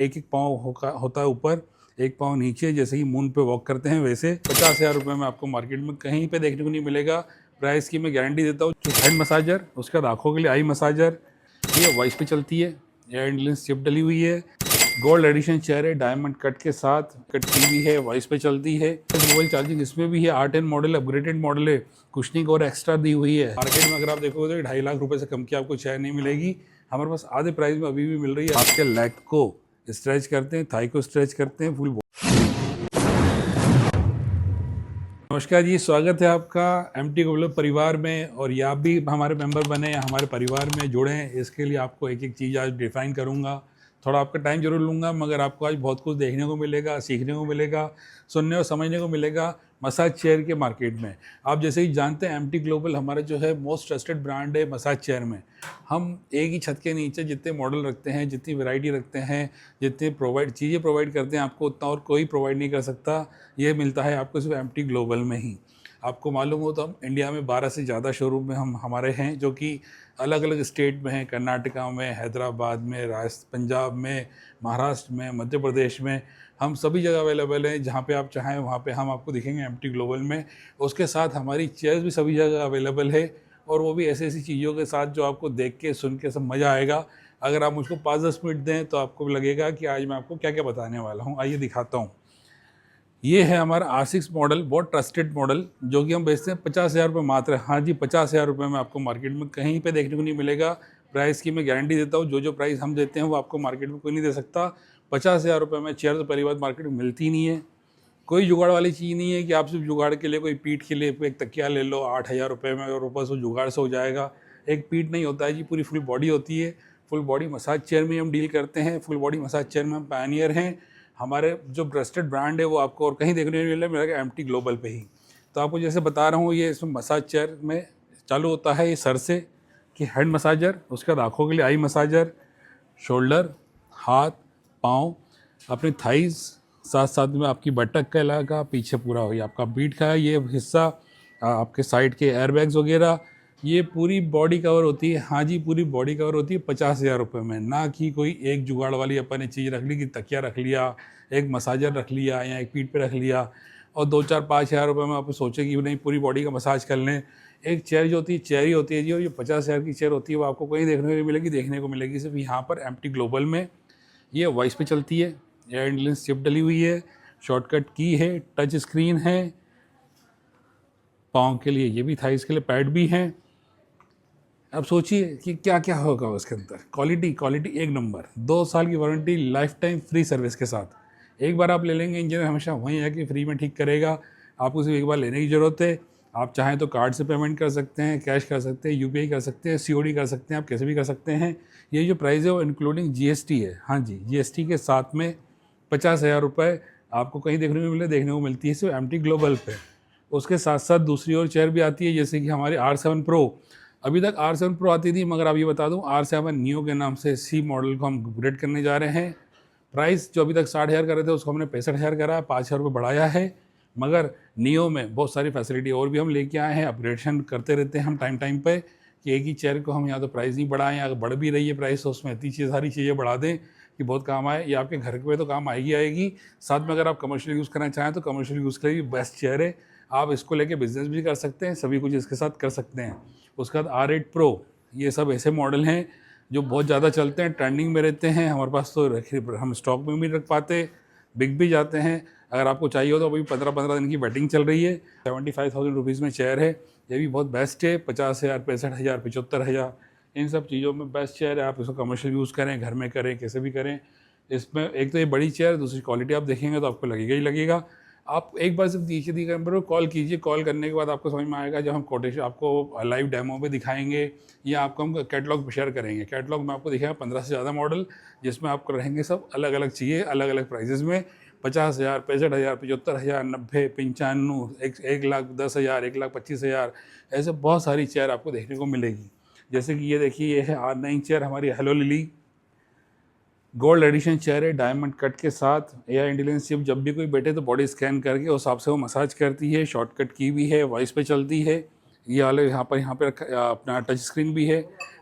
एक एक पाँव होता है ऊपर, एक पाँव नीचे, जैसे ही मून पे वॉक करते हैं वैसे। 50,000 रुपये में आपको मार्केट में कहीं पे देखने को नहीं मिलेगा। प्राइस की मैं गारंटी देता हूँ। हेड मसाजर, उसके बाद आँखों के लिए आई मसाजर, ये वॉइस पे चलती है, एयर इंटेलिजेंस चिप डली हुई है, गोल्ड एडिशन चेयर है, डायमंड कट के साथ, कट की भी है, वॉइस पे चलती है, मोबाइल चार्जिंग इसमें भी है, R10 मॉडल, अपग्रेडेड मॉडल है, कुशनिंग और एक्स्ट्रा दी हुई है। मार्केट में अगर आप देखोगे तो 2.5 लाख रुपए से कम की आपको चेयर नहीं मिलेगी। हमारे पास आधे प्राइस में अभी भी मिल रही है। आपके लेग को स्ट्रेच करते हैं, थाई को स्ट्रेच करते हैं, फुल। नमस्कार जी, स्वागत है आपका MT ग्लोबल परिवार में। और ये आप भी हमारे मेंबर बने, हमारे परिवार में जुड़ें। इसके लिए आपको एक एक चीज़ आज डिफाइन करूंगा। थोड़ा आपका टाइम जरूर लूँगा, मगर आपको आज बहुत कुछ देखने को मिलेगा, सीखने को मिलेगा, सुनने और समझने को मिलेगा मसाज चेयर के मार्केट में। आप जैसे ही जानते हैं MT ग्लोबल हमारा जो है मोस्ट ट्रस्टेड ब्रांड है मसाज चेयर में। हम एक ही छत के नीचे जितने मॉडल रखते हैं, जितनी वैरायटी रखते हैं, जितने चीज़ें प्रोवाइड करते हैं, आपको उतना और कोई प्रोवाइड नहीं कर सकता। ये मिलता है आपको सिर्फ MT ग्लोबल में ही। आपको मालूम हो तो हम इंडिया में 12 से ज़्यादा शोरूम में हमारे हैं, जो कि अलग अलग स्टेट में हैं। कर्नाटका में, हैदराबाद में, पंजाब में, महाराष्ट्र में, मध्य प्रदेश में, हम सभी जगह अवेलेबल हैं। जहाँ पे आप चाहें वहाँ पे हम आपको दिखेंगे MT ग्लोबल में। उसके साथ हमारी चेयर्स भी सभी जगह अवेलेबल है, और वो भी ऐसी ऐसी चीज़ों के साथ जो आपको देख के सुन के सब मज़ा आएगा। अगर आप मुझको 5-10 मिनट दें तो आपको भी लगेगा कि आज मैं आपको क्या क्या बताने वाला हूँ। आइए दिखाता हूँ। ये है हमारा R6 मॉडल, बहुत ट्रस्टेड मॉडल, जो कि हम बेचते हैं 50,000 रुपये मात्र। हाँ जी, 50,000 रुपये में आपको मार्केट में कहीं पे देखने को नहीं मिलेगा। प्राइस की मैं गारंटी देता हूँ, जो प्राइस हम देते हैं वो आपको मार्केट में कोई नहीं दे सकता। 50,000 रुपये में चेयर तो पहली बात मार्केट में मिलती ही नहीं है। कोई जुगाड़ वाली चीज़ नहीं है कि आप सिर्फ जुगाड़ के लिए, कोई पीठ के लिए एक तकिया ले लो 8,000 रुपये में और ऊपर से जुगाड़ से हो जाएगा। एक पीठ नहीं होता है जी, पूरी फुल बॉडी होती है। फुल बॉडी मसाज चेयर में हम डील करते हैं। फुल बॉडी मसाज चेयर में हम पायनियर हैं। हमारे जो ट्रस्टेड ब्रांड है वो आपको और कहीं देखने नहीं मिलेगा, MT ग्लोबल पे ही। तो आपको जैसे बता रहा हूँ, ये इसमें मसाज चेयर में चालू होता है ये सर से कि हेड मसाजर, उसके बाद आँखों के लिए आई मसाजर, शोल्डर, हाथ, पाँव, अपनी थाइज, साथ साथ में आपकी बटक का इलाका, पीछे पूरा हो गया आपका पीठ का ये हिस्सा, आपके साइड के एयरबैग्स वगैरह, ये पूरी बॉडी कवर होती है। हाँ जी, पूरी बॉडी कवर होती है 50,000 रुपये में। ना कि कोई एक जुगाड़ वाली अपन ने चीज़ रख ली कि तकिया रख लिया, एक मसाजर रख लिया या एक पीठ पे रख लिया और 2-4-5,000 रुपये में आप सोचे कि नहीं पूरी बॉडी का मसाज कर लें। एक चेयर जो होती है चेयर ही होती है जी, और ये 50,000 की चेयर होती है वो आपको कहीं देखने को नहीं मिलेगी। देखने को मिलेगी सिर्फ यहाँ पर MT ग्लोबल में। ये वॉइस पे चलती है, एयर इंटेलिजेंस चिप डली हुई है, शॉर्टकट की है, टच स्क्रीन है, पाँव के लिए ये भी, थाइस के लिए पैड भी हैं। अब सोचिए कि क्या क्या होगा उसके अंदर। क्वालिटी एक नंबर, 2 साल की warranty, life time free service के साथ। एक बार आप ले लेंगे, इंजीनियर हमेशा वहीं है कि फ्री में ठीक करेगा। आपको सिर्फ एक बार लेने की ज़रूरत है। आप चाहें तो कार्ड से पेमेंट कर सकते हैं, कैश कर सकते हैं, UPI कर सकते हैं, COD कर सकते हैं, आप कैसे भी कर सकते हैं। ये जो प्राइस है वो इंक्लूडिंग GST है। हाँ जी, GST के साथ में 50,000 रुपये आपको कहीं देखने को मिलती है सिर्फ MT ग्लोबल पे। उसके साथ साथ दूसरी और चेयर भी आती है, जैसे कि हमारी R7 Pro। अभी तक R7 Pro आती थी, मगर आप ये बता दूं R7 Neo के नाम से C मॉडल को हम अपग्रेड करने जा रहे हैं। प्राइस जो अभी तक 60,000 कर रहे थे उसको हमने 65,000 करा है, 5,000 रुपये बढ़ाया है। मगर नियो में बहुत सारी फैसिलिटी और भी हम लेके आए हैं। अपग्रेडेशन करते रहते हैं हम टाइम पे, कि एक ही चेयर को हम यहाँ तो प्राइस नहीं बढ़ाएं, अगर बढ़ भी रही है प्राइस तो उसमें इतनी सारी चीज़ें बढ़ा दें कि बहुत काम आए। ये आपके घर पे तो काम आएगी। साथ में अगर आप कमर्शियल यूज़ करना चाहें तो कमर्शियल यूज़ के लिए भी बेस्ट चेयर है। आप इसको लेके बिजनेस भी कर सकते हैं, सभी कुछ इसके साथ कर सकते हैं। उसके बाद R8 Pro, ये सब ऐसे मॉडल हैं जो बहुत ज़्यादा चलते हैं, ट्रेंडिंग में रहते हैं। हमारे पास तो हम स्टॉक में भी रख पाते, बिक भी जाते हैं। अगर आपको चाहिए हो तो अभी 15-15 दिन की वेटिंग चल रही है। 75,000 रुपीज़ में चेयर है, ये भी बहुत बेस्ट है। 50,000, 65,000, 75,000, इन सब चीज़ों में बेस्ट चेयर है। आप इसको कमर्शियल यूज़ करें, घर में करें, कैसे भी करें। इसमें एक तो ये बड़ी चेयर, दूसरी क्वालिटी आप देखेंगे तो आपको लगेगा ही लगेगा। आप एक बार सिर्फ नीचे नंबर पर कॉल कीजिए। कॉल करने के बाद आपको समझ में आएगा, जब हम कोटेशन आपको लाइव डेमो पे दिखाएंगे या आपको हम कैटलॉग शेयर करेंगे। कैटलॉग में आपको दिखाएगा 15 से ज़्यादा मॉडल, जिसमें आपको रहेंगे सब अलग अलग चीज़ें अलग अलग प्राइजेज़ में। 50,000, 65,000, 75,000, 90, 95, 1,10,000, 1,25,000, ऐसे बहुत सारी चेयर आपको देखने को मिलेगी। जैसे कि ये देखिए, ये है R9 चेयर हमारी hello lily, gold edition chair है, डायमंड कट के साथ। एयर इंटेलिजेंस चिप, जब भी कोई बैठे तो बॉडी स्कैन करके उस हिसाब से वो मसाज करती है। शॉर्टकट की भी है, वॉइस पे चलती है। ये वाले यहाँ पे अपना टच स्क्रीन भी है।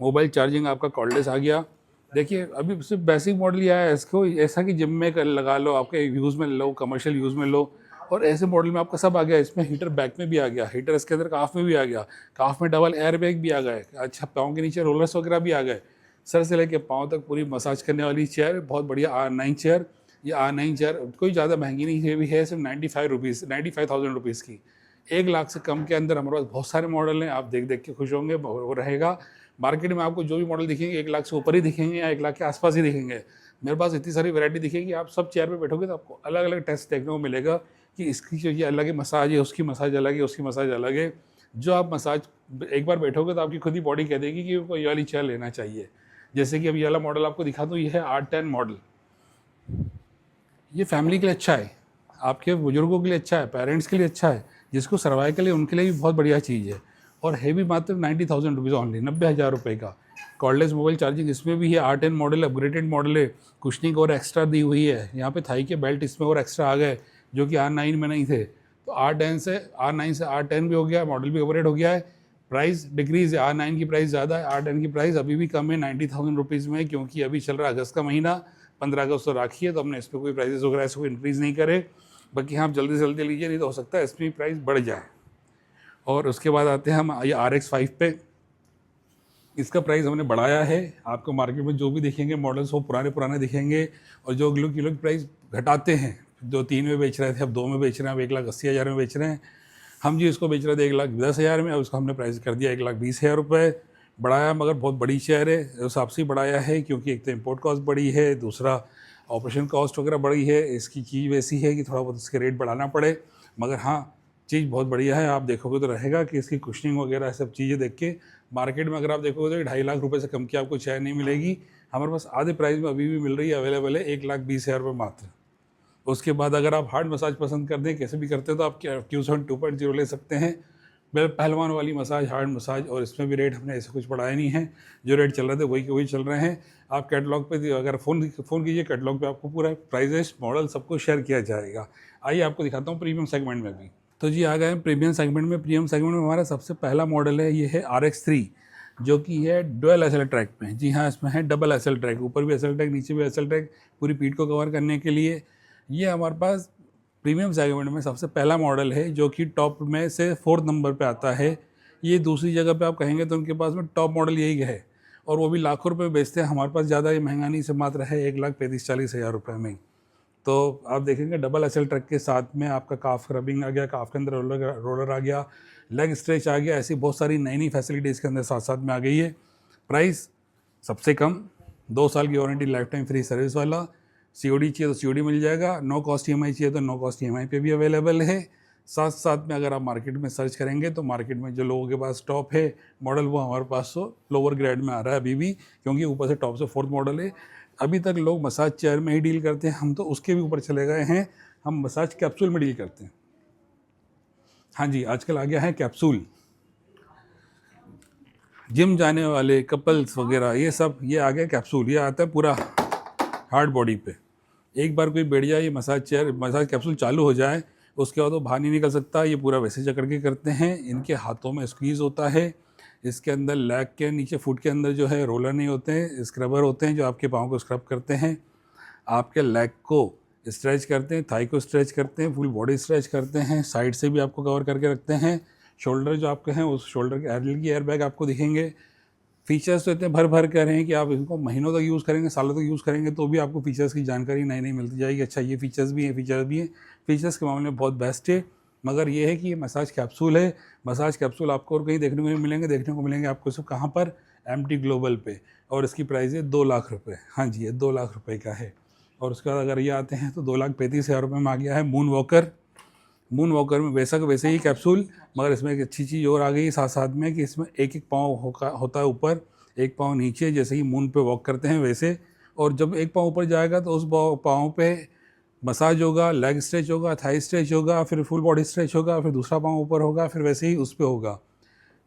मोबाइल चार्जिंग आपका कॉर्डलेस आ गया। देखिए अभी सिर्फ बेसिक मॉडल ही आया है, इसको ऐसा कि जिम में लगा लो, आपके यूज़ में लो, कमर्शियल यूज़ में लो। और ऐसे मॉडल में आपका सब आ गया, इसमें हीटर बैक में भी आ गया, हीटर इसके अंदर काफ में भी आ गया, काफ में डबल एयर बैग भी आ गए, अच्छा पाँव के नीचे रोलर्स वगैरह भी आ गए, सर से लेके पाँव तक पूरी मसाज करने वाली चेयर, बहुत बढ़िया R9 चेयर। ये R9 चेयर कोई ज़्यादा महंगी नहीं है, भी है सिर्फ 95,000 रुपीज़ की। 1 लाख से कम के अंदर हमारे पास बहुत सारे मॉडल हैं, आप देख देख के खुश होंगे। वो रहेगा मार्केट में आपको जो भी मॉडल दिखेंगे 1 लाख से ऊपर ही दिखेंगे या 1 लाख के आसपास ही दिखेंगे। मेरे पास इतनी सारी वैरायटी दिखेगी, आप सब चेयर पे बैठोगे तो आपको अलग अलग टेस्ट देखने को मिलेगा कि इसकी जो ये अलग है मसाज है, उसकी मसाज अलग है, उसकी मसाज अलग है। जो आप मसाज एक बार बैठोगे तो आपकी खुद ही बॉडी कह देगी कि ये वाली चेयर लेना चाहिए। जैसे कि अब ये वाला मॉडल आपको दिखा दूँ, ये है R10 मॉडल। ये फैमिली के लिए अच्छा है, आपके बुजुर्गों के लिए अच्छा है, पेरेंट्स के लिए अच्छा है, जिसको सर्वाइकल है उनके लिए भी बहुत बढ़िया चीज़ है। और है भी मात्र 90,000 रुपीज़ ऑनली, 90,000 रुपये का। कॉर्डलेस मोबाइल चार्जिंग इसमें भी है, R10 मॉडल अपग्रेडेड मॉडल है, कुशनिंग और एक्स्ट्रा दी हुई है, यहाँ पे थाई के बेल्ट इसमें और एक्स्ट्रा आ गए जो कि R9 में नहीं थे। तो R9 से R10 भी हो गया, मॉडल भी अपग्रेड हो गया है। प्राइस डिक्रीज है, R9 की प्राइस ज़्यादा है, R10 की प्राइस अभी भी कम है 90,000 रुपीज़ में, क्योंकि अभी चल रहा है अगस्त का महीना, 15 अगस्त तो राखी है, तो हमने इस पर कोई प्राइजेस वगैरह ऐसे कोई इंक्रीज़ नहीं करे। बाकी हाँ, आप जल्दी से जल्दी लीजिए, नहीं तो हो सकता है इसमें प्राइस बढ़ जाए। और उसके बाद आते हैं हम ये RX5 पे। इसका प्राइस हमने बढ़ाया है, आपको मार्केट में जो भी दिखेंगे मॉडल्स वो पुराने पुराने दिखेंगे, और जो किलो की प्राइस घटाते हैं, जो 3 में बेच रहे थे अब 2 में बेच रहे हैं, अब 1,80,000 में बेच रहे हैं। हम जी इसको बेच रहे थे 1,10,000 में, अब उसको हमने प्राइस कर दिया 1,20,000 रुपये। बढ़ाया, मगर बहुत बड़ी शेयर है, उस हिसाब से बढ़ाया है, क्योंकि एक तो इम्पोर्ट कॉस्ट बढ़ी है, दूसरा ऑपरेशन कॉस्ट वगैरह बढ़ी है। इसकी चीज़ वैसी है कि थोड़ा बहुत इसके रेट बढ़ाना पड़े, मगर हाँ चीज़ बहुत बढ़िया है। आप देखोगे तो रहेगा कि इसकी कुशनिंग वगैरह सब चीज़ें देख के मार्केट में अगर आप देखोगे तो 2.5 लाख रुपए से कम की आपको चेयर नहीं मिलेगी। हमारे पास आधे प्राइस में अभी भी मिल रही है, अवेलेबल है 1,20,000 रुपये मात्र। उसके बाद अगर आप हार्ड मसाज पसंद करते हैं, कैसे भी करते हैं, तो आप Q7 2.0 ले सकते हैं, पहलवान वाली मसाज, हार्ड मसाज। और इसमें भी रेट हमने ऐसे कुछ बढ़ाए नहीं है, जो रेट चल रहे थे वही के वही चल रहे हैं। आप कैटलॉग पे अगर फ़ोन कीजिए, कैटलॉग पे आपको पूरा प्राइजेस, मॉडल सब कुछ शेयर किया जाएगा। आइए आपको दिखाता हूँ प्रीमियम सेगमेंट में भी। तो जी आ गए हैं प्रीमियम सेगमेंट में। प्रीमियम सेगमेंट में हमारा सबसे पहला मॉडल है, ये है RX3, जो कि है डुअल एसएल ट्रैक में। जी हाँ, इसमें है डबल एसएल ट्रैक, ऊपर भी एसएल ट्रैक, नीचे भी एसएल ट्रैक, पूरी पीठ को कवर करने के लिए। ये हमारे पास प्रीमियम सेगमेंट में सबसे पहला मॉडल है, जो कि टॉप में से 4th नंबर पे आता है। ये दूसरी जगह पे आप कहेंगे तो उनके पास में टॉप मॉडल यही है, और वो भी लाखों रुपए बेचते हैं। हमारे पास ज़्यादा ये महंगा नहीं, से मात्र है 1,35,40,000 रुपये में। तो आप देखेंगे डबल एसएल ट्रक के साथ में आपका काफ रबिंग आ गया, काफ के अंदर रोलर आ गया, लेग स्ट्रेच आ गया, ऐसी बहुत सारी नई नई फैसिलिटी इसके अंदर साथ साथ में आ गई है। प्राइस सबसे कम, 2 साल की warranty, life time free service वाला। COD चाहिए तो COD मिल जाएगा, नो कॉस्ट EMI चाहिए तो नो कॉस्ट EMI पे भी अवेलेबल है। साथ साथ में अगर आप मार्केट में सर्च करेंगे तो मार्केट में जो लोगों के पास टॉप है मॉडल, वो हमारे पास तो लोअर ग्रेड में आ रहा है अभी भी, क्योंकि ऊपर से टॉप से 4th मॉडल है। अभी तक लोग मसाज चेयर में ही डील करते हैं, हम तो उसके भी ऊपर चले गए हैं, हम मसाज कैप्सूल में डील करते हैं। हाँ जी, आजकल आ गया है कैप्सूल। जिम जाने वाले कपल्स वगैरह ये सब, ये आ गया कैप्सूल। ये आता है पूरा हार्ड बॉडी पे, एक बार कोई बैठ जाए, ये मसाज कैप्सूल चालू हो जाए, उसके बाद वो बाहर नहीं निकल सकता। ये पूरा वैसे जकड़ के करते हैं, इनके हाथों में स्क्वीज़ होता है, इसके अंदर लेग के नीचे, फुट के अंदर जो है रोलर नहीं होते हैं, स्क्रबर होते हैं, जो आपके पाँव को स्क्रब करते हैं, आपके लेग को स्ट्रेच करते हैं, थाई को स्ट्रेच करते हैं, फुल बॉडी स्ट्रेच करते हैं, साइड से भी आपको कवर करके रखते हैं। शोल्डर जो आपके हैं, उस शोल्डर के एयर बैग आपको दिखेंगे। फीचर्स तो इतने भर भर कर रहे हैं कि आप इनको महीनों तक यूज़ करेंगे, सालों तक यूज़ करेंगे, तो भी आपको फीचर्स की जानकारी नई नई मिलती जाएगी। अच्छा, ये फीचर्स भी हैं, फीचर्स के मामले में बहुत बेस्ट है। मगर ये है कि ये मसाज कैप्सूल है, मसाज कैप्सूल आपको और कहीं देखने को नहीं मिलेंगे, देखने को मिलेंगे आपको सिर्फ कहाँ पर, MT ग्लोबल पे, और इसकी प्राइस है 2 लाख रुपये। हाँ जी, ये 2 लाख रुपये का है। और उसके बाद अगर ये आते हैं तो 2,35,000 रुपये में आ गया है मून वॉकर में वैसा का वैसे ही कैप्सूल, मगर इसमें एक अच्छी चीज़ और आ गई साथ साथ में, कि इसमें एक पाँव होता है ऊपर, एक पाँव नीचे, जैसे ही मून पे वॉक करते हैं वैसे। और जब एक पाँव ऊपर जाएगा तो उस पाँव पे मसाज होगा, लेग स्ट्रेच होगा, थाई स्ट्रेच होगा, फिर फुल बॉडी स्ट्रेच होगा, फिर दूसरा पाँव ऊपर होगा, फिर वैसे ही उस पर होगा।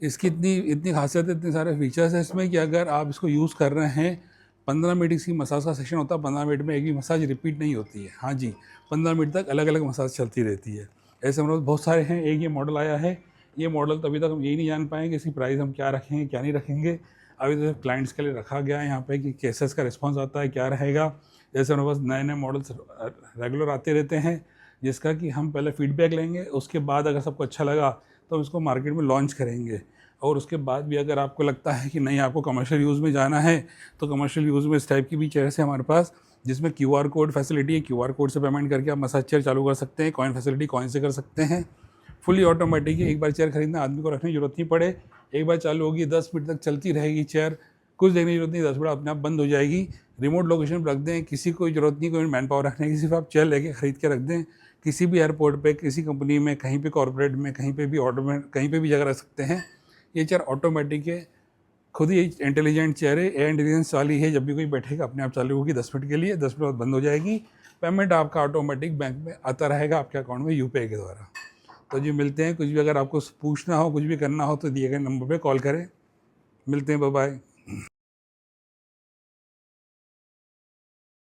इसकी इतनी खासियत है, इतने सारे फीचर्स हैं इसमें, कि अगर आप इसको यूज़ कर रहे हैं, 15 मिनट इसकी मसाज का सेशन होता है, 15 मिनट में एक भी मसाज रिपीट नहीं होती है। हाँ जी, 15 मिनट तक अलग अलग मसाज चलती रहती है। ऐसे हमारे बहुत सारे हैं। एक ये मॉडल आया है, ये मॉडल तो अभी तक हम यही नहीं जान पाएंगे इसकी प्राइस हम क्या रखेंगे क्या नहीं रखेंगे। अभी तो क्लाइंट्स के लिए रखा गया है यहाँ पे कि केसेस का रिस्पॉन्स आता है क्या रहेगा। जैसे हमारे पास नए नए मॉडल्स रेगुलर आते रहते हैं, जिसका कि हम पहले फीडबैक लेंगे, उसके बाद अगर सबको अच्छा लगा तो हम इसको मार्केट में लॉन्च करेंगे। और उसके बाद भी अगर आपको लगता है कि नहीं आपको कमर्शियल यूज़ में जाना है, तो कमर्शियल यूज़ में इस टाइप की भी चेयर्स है हमारे पास, जिसमें QR कोड फैसिलिटी है। QR कोड से पेमेंट करके आप मसाज चेयर चालू कर सकते हैं। कॉइन फैसिलिटी कॉइन से कर सकते हैं। फुली ऑटोमेटिक है, एक बार चेयर खरीदना आदमी को रखने की जरूरत नहीं पड़े। एक बार चालू होगी 10 मिनट तक चलती रहेगी चेयर, कुछ देखने की जरूरत नहीं, 10 मिनट अपने आप बंद हो जाएगी। रिमोट लोकेशन पर रख दें, किसी को जरूरत नहीं कोई मैन पावर रखने की, सिर्फ आप चेयर लेके खरीद के रख दें। किसी भी एयरपोर्ट पे, किसी कंपनी में, कहीं पे कॉर्पोरेट में, कहीं पे भी ऑटो में, कहीं पे भी जगह रख सकते हैं। ये चेयर ऑटोमेटिक है, खुद ही इंटेलिजेंट चेयर है, एयर इंटेलिजेंस वाली है। जब भी कोई बैठेगा अपने आप चालू होगी 10 मिनट के लिए, 10 मिनट बाद बंद हो जाएगी। पेमेंट आपका ऑटोमेटिक बैंक में आता रहेगा आपके अकाउंट में UPI के द्वारा। तो जी मिलते हैं, कुछ भी अगर आपको पूछना हो, कुछ भी करना हो तो दिए गए नंबर पे कॉल करें। मिलते हैं, बाय बाय।